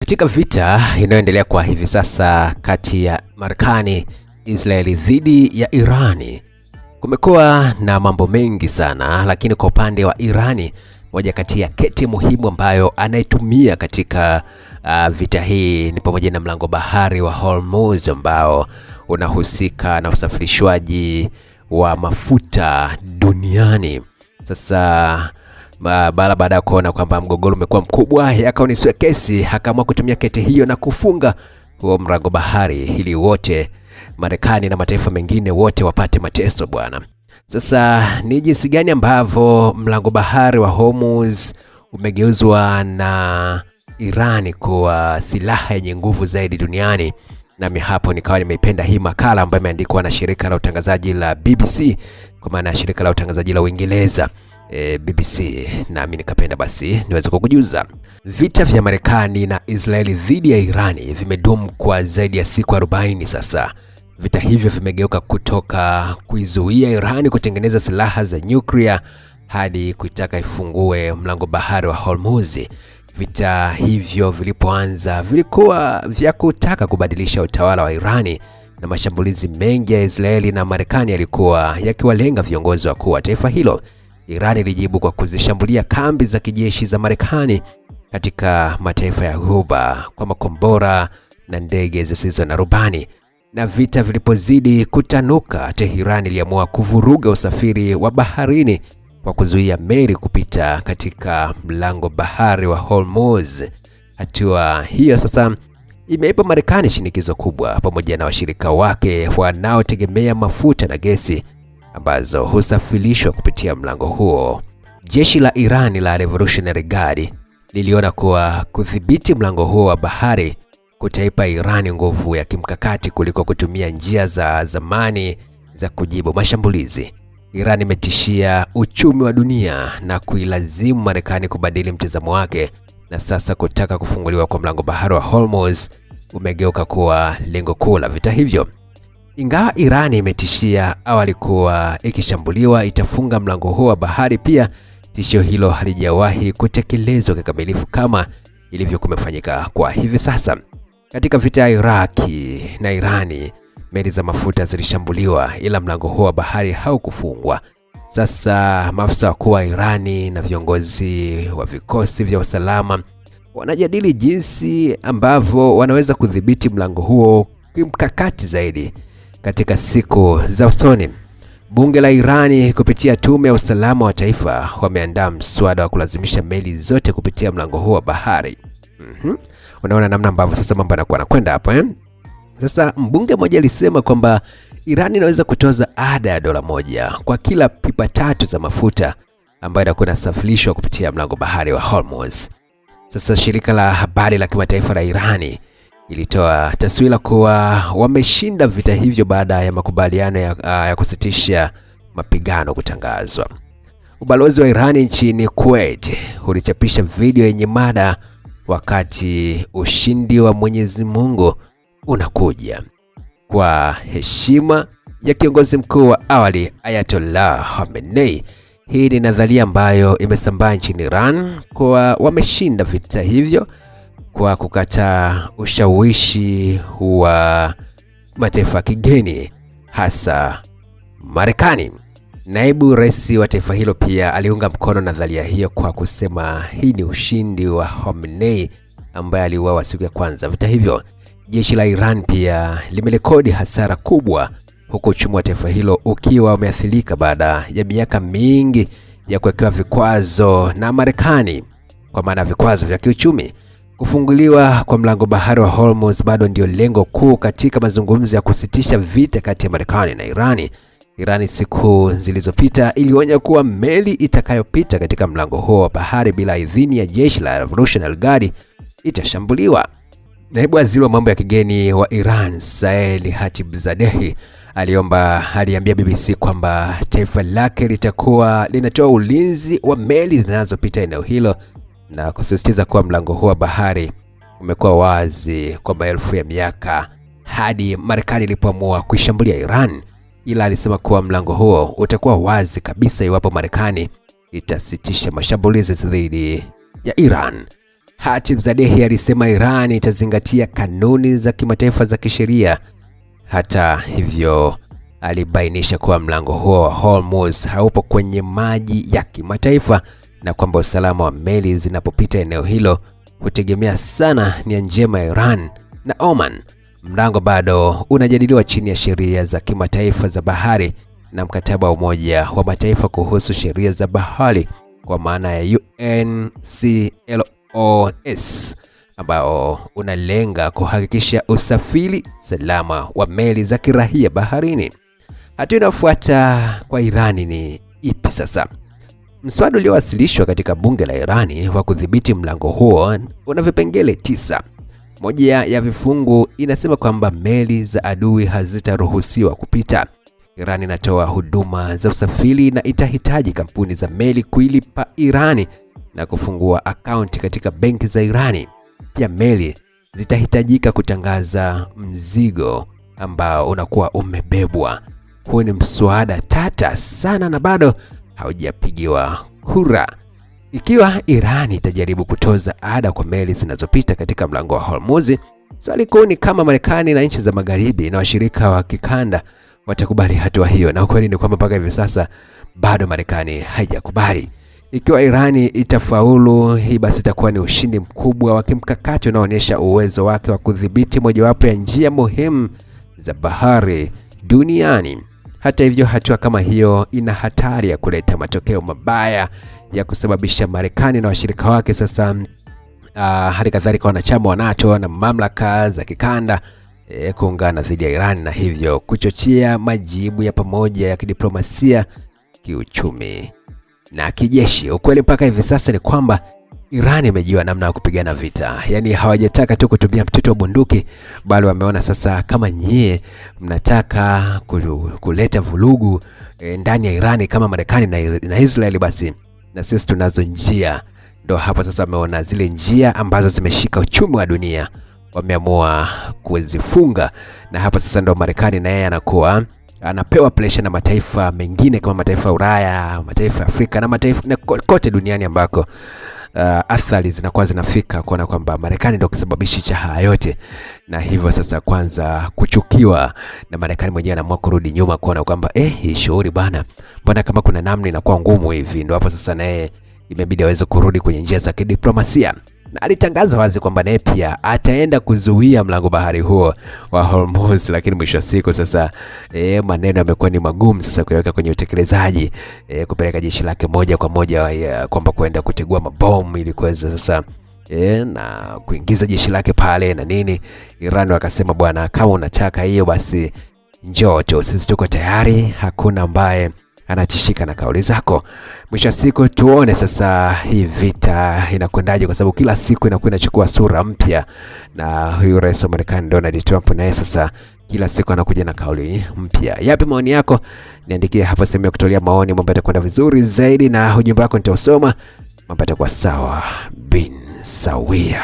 Katika vita inayoendelea kwa hivi sasa kati ya Marekani, Israeli dhidi ya Irani, kumekuwa na mambo mengi sana, lakini kwa upande wa Irani, moja kati ya kete muhimu ambayo anaitumia katika vita hii ni pamoja na mlango bahari wa Hormuz ambao unahusika na usafirishwaji wa mafuta duniani. Sasa baada ya kuona kwamba mgogoro umekuwa mkubwa, yakaona isiwe kesi, akaamua kutumia kete hiyo na kufunga huo mlango bahari ili wote Marekani na mataifa mengine wote wapate mateso bwana. Sasa ni jinsi gani ambavyo mlango bahari wa Hormuz umegeuzwa na Irani kuwa silaha yenye nguvu zaidi duniani. Nami hapo nikawa nimeipenda hii makala ambayo imeandikwa na shirika la utangazaji la BBC, kwa maana shirika la utangazaji la Uingereza BBC, nami nikapenda basi niweze kukujuza. Vita vya Marekani na Israeli dhidi ya Irani vimedumu kwa zaidi ya siku 40 sasa. Vita hivyo vimegeuka kutoka kuizuia Irani kutengeneza silaha za nyuklia hadi kuitaka ifungue mlango bahari wa Hormuz. Vita hivyo vilipoanza vilikuwa vya kutaka kubadilisha utawala wa Irani, na mashambulizi mengi ya Israeli na Marekani yalikuwa yakiwalenga viongozi wakuu wa taifa hilo. Irani ilijibu kwa kuzishambulia kambi za kijeshi za Marekani katika mataifa ya Ghuba kwa makombora na ndege zisizo na rubani. Na vita vilipozidi kutanuka, Tehran iliamua kuvuruga usafiri wa baharini kwa kuzuia meli kupita katika mlango bahari wa Hormuz. Hatua hiyo sasa imeipa Marekani shinikizo kubwa pamoja na washirika wake wanaotegemea mafuta na gesi ambazo husafirishwa kupitia mlango huo. Jeshi la Iran la Revolutionary Guard liliona kuwa kudhibiti mlango huo wa bahari kutaipa Iran nguvu ya kimkakati kuliko kutumia njia za zamani za kujibu mashambulizi. Iran imetishia uchumi wa dunia na kuilazimu Marekani kubadili mtazamo wake, na sasa kutaka kufunguliwa kwa mlango bahari wa Hormuz umegeuka kuwa lengo kuu la vita hivyo. Ingawa Iran imetishia awali kuwa ikishambuliwa itafunga mlango huo wa bahari, pia tishio hilo halijawahi kutekelezwa kikamilifu kama ilivyokuwa imefanyika kwa hivi sasa. Katika vita ya Iraki na Irani, meli za mafuta zilishambuliwa ila mlango huo wa bahari haukufungwa. Sasa maafisa wakuu wa Irani na viongozi wa vikosi vya usalama wanajadili jinsi ambavyo wanaweza kudhibiti mlango huo kimkakati zaidi katika siku za usoni. Bunge la Irani kupitia tume ya usalama wa taifa wameandaa mswada wa kulazimisha meli zote kupitia mlango huo wa bahari. Unaona namna ambavyo sasa mambo yanakwenda hapo Sasa mbunge mmoja alisema kwamba Irani inaweza kutoza ada ya $1 kwa kila pipa 3 za mafuta ambayo inakuwa inasafirishwa kupitia mlango bahari wa Hormuz. Sasa shirika la habari la kimataifa la Irani ilitoa taswira kuwa wameshinda vita hivyo baada ya makubaliano ya kusitisha mapigano kutangazwa. Ubalozi wa Irani nchini Kuwait ulichapisha video yenye mada wakati ushindi wa Mwenyezi Mungu unakuja, kwa heshima ya kiongozi mkuu wa awali Ayatollah Khamenei. Hii ni nadharia ambayo imesambaa nchini Iran kwa wameshinda vita hivyo kwa kukataa ushawishi wa mataifa kigeni, hasa Marekani. Naibu rais wa taifa hilo pia aliunga mkono nadharia hiyo kwa kusema hii ni ushindi wa Khamenei ambaye aliuawa siku ya kwanza vita hivyo. Jeshi la Iran pia limerekodi hasara kubwa, huku uchumi wa taifa hilo ukiwa umeathirika baada ya miaka mingi ya kuwekewa vikwazo na Marekani, kwa maana vikwazo vya kiuchumi. Kufunguliwa kwa mlango bahari wa Hormuz bado ndio lengo kuu katika mazungumzo ya kusitisha vita kati ya Marekani na Irani. Irani siku zilizopita ilionya kuwa meli itakayopita katika mlango huo wa bahari bila idhini ya jeshi la Revolutionary Guard itashambuliwa. Naibu waziri wa mambo ya kigeni wa Iran, Saeed Khatibzadeh, aliambia BBC kwamba taifa lake litakuwa linatoa ulinzi wa meli zinazopita eneo hilo, na kusisitiza kuwa mlango huo wa bahari umekuwa wazi kwa maelfu ya miaka hadi Marekani ilipoamua kuishambulia Iran. Ila alisema kuwa mlango huo utakuwa wazi kabisa iwapo Marekani itasitisha mashambulizi dhidi ya Iran. Khatibzadeh alisema Iran itazingatia kanuni za kimataifa za kisheria. Hata hivyo, alibainisha kuwa mlango huo wa Hormuz haupo kwenye maji ya kimataifa na kwamba usalama wa meli zinapopita eneo hilo hutegemea sana nia njema ya Iran na Oman. Mlango bado unajadiliwa chini ya sheria za kimataifa za bahari na mkataba wa Umoja wa Mataifa kuhusu sheria za bahari kwa maana ya UNCLOS, ambao unalenga kuhakikisha usafiri salama wa meli za kiraia baharini. Hatua inayofuata kwa Irani ni ipi sasa? Mswada uliowasilishwa katika bunge la Irani wa kudhibiti mlango huo una vipengele 9. Moja ya vifungu inasema kwamba meli za adui hazitaruhusiwa kupita. Irani inatoa huduma za usafiri na itahitaji kampuni za meli kuilipa Irani na kufungua akaunti katika benki za Irani. Pia meli zitahitajika kutangaza mzigo ambao unakuwa umebebwa. Huu ni mswada tata sana na bado haujapigiwa kura. Ikiwa Irani itajaribu kutoza ada kwa meli zinazopita katika mlango wa Hormuz, swali kuu ni kama Marekani na nchi za Magharibi na washirika wa kikanda watakubali hatua hiyo, na ukweli ni kwamba mpaka hivi sasa bado Marekani haijakubali. Ikiwa Irani itafaulu, hii basi itakuwa ni ushindi mkubwa wa kimkakati unaoonyesha uwezo wake wa kudhibiti mojawapo ya njia muhimu za bahari duniani. Hata hivyo, hatua kama hiyo ina hatari ya kuleta matokeo mabaya ya kusababisha Marekani na washirika wake sasa hali kadhalika wanachama wa NATO na mamlaka za kikanda kuungana dhidi ya Iran na hivyo kuchochea majibu ya pamoja ya kidiplomasia, kiuchumi na kijeshi. Ukweli mpaka hivi sasa ni kwamba Iran imejua namna ya kupigana vita. Yaani hawajataka tu kutumia mtoto wa bunduki, bali wameona sasa kama nyie mnataka kuleta vurugu ndani ya Iran kama Marekani na Israeli, basi na sisi tunazo njia. Ndio hapa sasa wameona zile njia ambazo zimeshika uchumi wa dunia wameamua kuzifunga, na hapa sasa ndio Marekani na yeye anakuwa anapewa pressure na mataifa mengine kama mataifa ya Ulaya, mataifa ya Afrika na mataifa na kote duniani ambako athari zinakuwa zinafika kuona kwamba Marekani ndio kisababishi cha haya yote, na hivyo sasa kwanza kuchukiwa na Marekani mwenyewe anaamua kurudi nyuma kuona kwamba hii shughuli bana, mbona kama kuna namna inakuwa ngumu hivi. Ndio hapo sasa naye imebidi aweze kurudi kwenye njia za kidiplomasia, na alitangaza wazi kwamba naye pia ataenda kuzuia mlango bahari huo wa Hormuz. Lakini mwisho wa siku sasa maneno yamekuwa ni magumu sasa kuweka kwenye utekelezaji, kupeleka jeshi lake moja kwa moja kwamba kwenda kutegua mabomu ili kuweza sasa na kuingiza jeshi lake pale na nini. Iran wakasema bwana, kama unataka hiyo basi njoo tu, sisi tuko tayari, hakuna ambaye anachishika na kauli zako. Mwisho siku tuone sasa hii vita inakwendaje, kwa sababu kila siku inakuwa inachukua sura mpya, na huyu rais wa Marekani Donald Trump naye sasa kila siku anakuja na kauli mpya. Yapi maoni yako? Niandikie hapo sehemu ya kutolea maoni. Mambo yatakwenda vizuri zaidi na ujumbe wako nitausoma. Mambo yatakuwa sawa bin sawia.